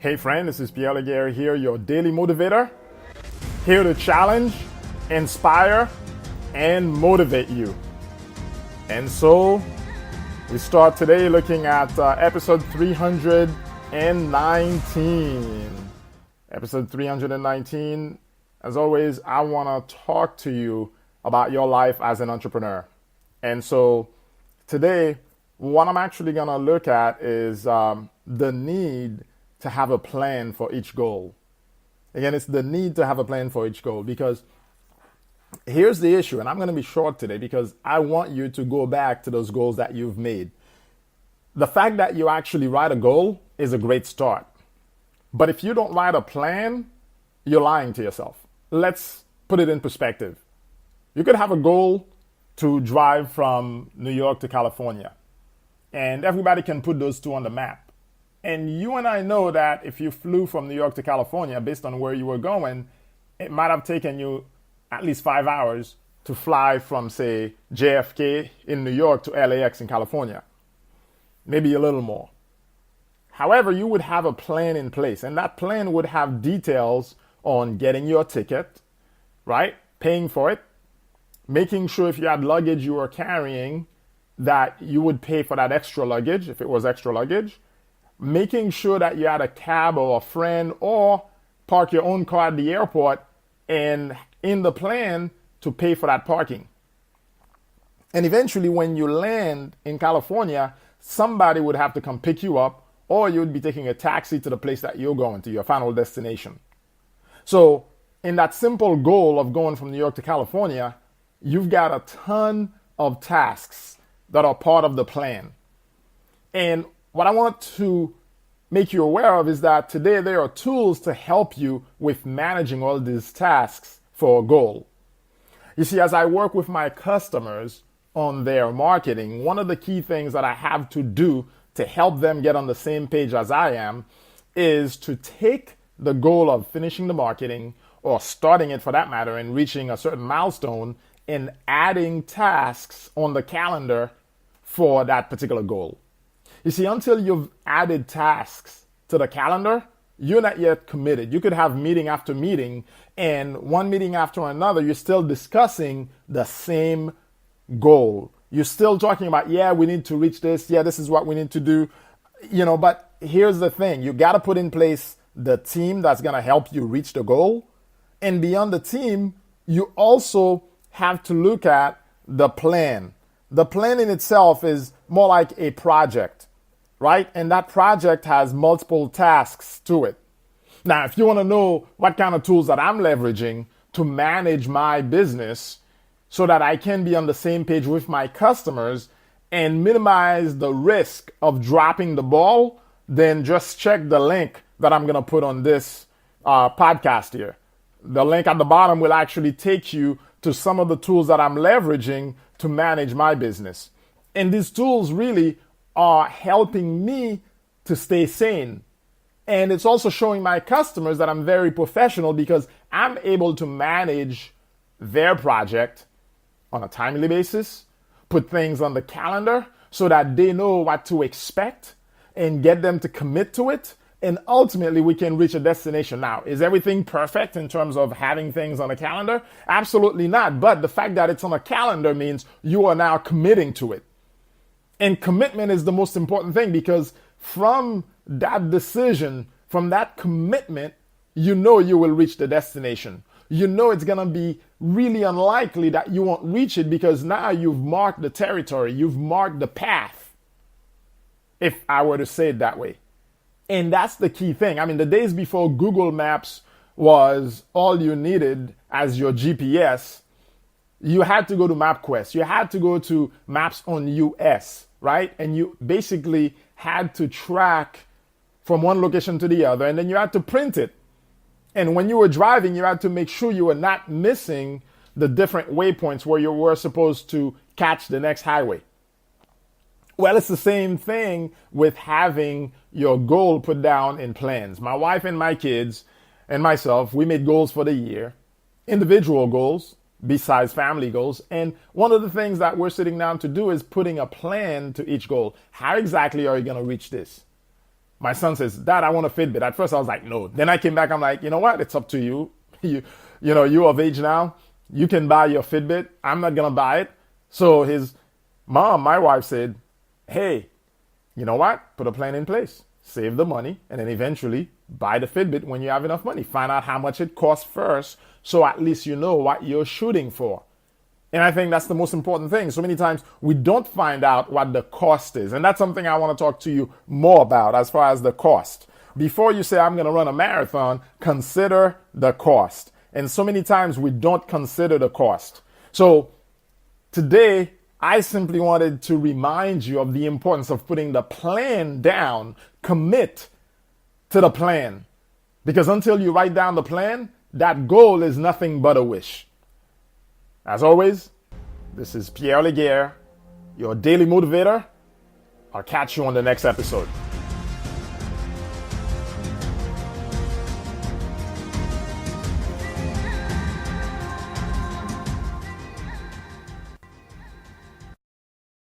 Hey friend, this is Pierre Laguerre here, your daily motivator, here to challenge, inspire, and motivate you. And so we start today looking at episode 319. Episode 319. As always, I want to talk to you about your life as an entrepreneur. And so today, what I'm actually going to look at is the need to have a plan for each goal. Again, it's the need to have a plan for each goal, because here's the issue, and I'm going to be short today because I want you to go back to those goals that you've made. The fact that you actually write a goal is a great start. But if you don't write a plan, you're lying to yourself. Let's put it in perspective. You could have a goal to drive from New York to California, and everybody can put those two on the map. And you and I know that if you flew from New York to California, based on where you were going, it might have taken you at least 5 hours to fly from, say, JFK in New York to LAX in California. Maybe a little more. However, you would have a plan in place, and that plan would have details on getting your ticket, right? Paying for it, making sure if you had luggage you were carrying that you would pay for that extra luggage if it was extra luggage, making sure that you had a cab or a friend or park your own car at the airport, and in the plan to pay for that parking. And eventually when you land in California, somebody would have to come pick you up, or you would be taking a taxi to the place that you're going to, your final destination. So in that simple goal of going from New York to California, you've got a ton of tasks that are part of the plan. And what I want to make you aware of is that today there are tools to help you with managing all these tasks for a goal. You see, as I work with my customers on their marketing, one of the key things that I have to do to help them get on the same page as I am is to take the goal of finishing the marketing, or starting it for that matter, and reaching a certain milestone, and adding tasks on the calendar for that particular goal. You see, until you've added tasks to the calendar, you're not yet committed. You could have meeting after meeting, and one meeting after another, you're still discussing the same goal. You're still talking about, yeah, we need to reach this. Yeah, this is what we need to do. But here's the thing. You got to put in place the team that's going to help you reach the goal. And beyond the team, you also have to look at the plan. The plan in itself is more like a project, right? And that project has multiple tasks to it. Now, if you want to know what kind of tools that I'm leveraging to manage my business so that I can be on the same page with my customers and minimize the risk of dropping the ball, then just check the link that I'm going to put on this podcast here. The link at the bottom will actually take you to some of the tools that I'm leveraging to manage my business. And these tools really are helping me to stay sane. And it's also showing my customers that I'm very professional, because I'm able to manage their project on a timely basis, put things on the calendar so that they know what to expect, and get them to commit to it. And ultimately, we can reach a destination. Now, is everything perfect in terms of having things on a calendar? Absolutely not. But the fact that it's on a calendar means you are now committing to it. And commitment is the most important thing, because from that decision, from that commitment, you know you will reach the destination. You know it's going to be really unlikely that you won't reach it, because now you've marked the territory. You've marked the path, if I were to say it that way. And that's the key thing. I mean, the days before Google Maps was all you needed as your GPS, you had to go to MapQuest. You had to go to Maps on US, right? And you basically had to track from one location to the other, and then you had to print it. And when you were driving, you had to make sure you were not missing the different waypoints where you were supposed to catch the next highway. Well, it's the same thing with having your goal put down in plans. My wife and my kids and myself, we made goals for the year, individual goals besides family goals. And one of the things that we're sitting down to do is putting a plan to each goal. How exactly are you going to reach this? My son says, Dad, I want a Fitbit. At first I was like, no. Then I came back, I'm like, you know what? It's up to you. You're of age now. You can buy your Fitbit. I'm not going to buy it. So his mom, my wife, said, hey, you know what? Put a plan in place. Save the money and then eventually buy the Fitbit when you have enough money. Find out how much it costs first so at least you know what you're shooting for. And I think that's the most important thing. So many times we don't find out what the cost is. And that's something I want to talk to you more about as far as the cost. Before you say, I'm going to run a marathon, consider the cost. And so many times we don't consider the cost. So today, I simply wanted to remind you of the importance of putting the plan down. Commit to the plan. Because until you write down the plan, that goal is nothing but a wish. As always, this is Pierre Laguerre, your daily motivator. I'll catch you on the next episode.